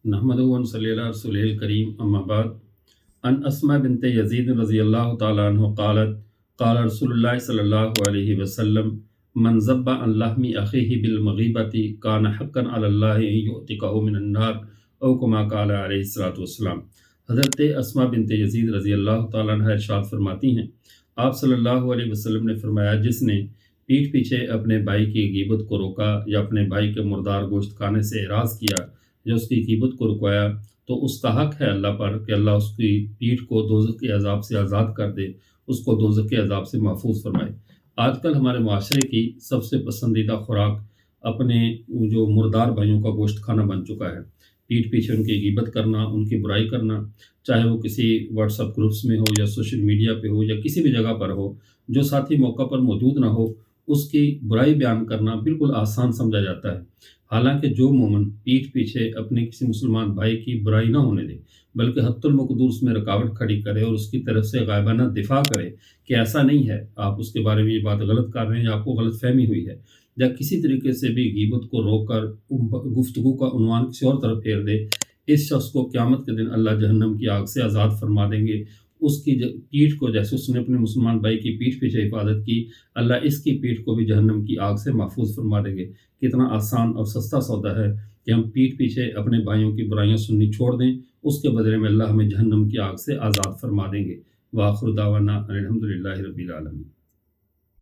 نحمدہ و نصلی علی رسولہ الکریم اما بعد ان اسماء بنت یزید رضی اللہ تعالیٰ عنہ قالت قال رسول اللہ صلی اللہ علیہ وسلم من ذب عن لحم اخیہ بالمغیبۃ کان حقا علی اللہ ان یعتقہ من النار او کما قال علیہ الصلوۃ والسلام۔ حضرت اسماء بنت یزید رضی اللہ تعالیٰ عنہ ارشاد فرماتی ہیں، آپ صلی اللہ علیہ وسلم نے فرمایا، جس نے پیٹھ پیچھے اپنے بھائی کی غیبت کو روکا یا اپنے بھائی کے مردار گوشت کھانے سے اعراض کیا یا اس کی غیبت کو رکوایا، تو اس کا حق ہے اللہ پر کہ اللہ اس کی پیٹھ کو دوزخ کے عذاب سے آزاد کر دے، اس کو دوزخ کے عذاب سے محفوظ فرمائے۔ آج کل ہمارے معاشرے کی سب سے پسندیدہ خوراک اپنے جو مردار بھائیوں کا گوشت کھانا بن چکا ہے۔ پیٹھ پیچھے ان کی غیبت کرنا، ان کی برائی کرنا، چاہے وہ کسی واٹس ایپ گروپس میں ہو یا سوشل میڈیا پہ ہو یا کسی بھی جگہ پر ہو، جو ساتھی موقع پر موجود نہ ہو اس کی برائی بیان کرنا بالکل آسان سمجھا جاتا ہے۔ حالانکہ جو مومن پیٹھ پیچھے اپنے کسی مسلمان بھائی کی برائی نہ ہونے دے، بلکہ حتی المقدور اس میں رکاوٹ کھڑی کرے اور اس کی طرف سے غائبانہ دفاع کرے کہ ایسا نہیں ہے، آپ اس کے بارے میں یہ بات غلط کر رہے ہیں یا آپ کو غلط فہمی ہوئی ہے، یا کسی طریقے سے بھی غیبت کو روک کر گفتگو کا عنوان کسی اور طرف پھیر دے، اس شخص کو قیامت کے دن اللہ جہنم کی آگ سے آزاد فرما دیں گے۔ اس کی پیٹھ کو، جیسے اس نے اپنے مسلمان بھائی کی پیٹھ پیچھے حفاظت کی، اللہ اس کی پیٹھ کو بھی جہنم کی آگ سے محفوظ فرما دیں گے۔ کتنا آسان اور سستا سودا ہے کہ ہم پیٹھ پیچھے اپنے بھائیوں کی برائیاں سننی چھوڑ دیں، اس کے بدلے میں اللہ ہمیں جہنم کی آگ سے آزاد فرما دیں گے۔ وآخر دعوانا الحمدللہ رب العالمین۔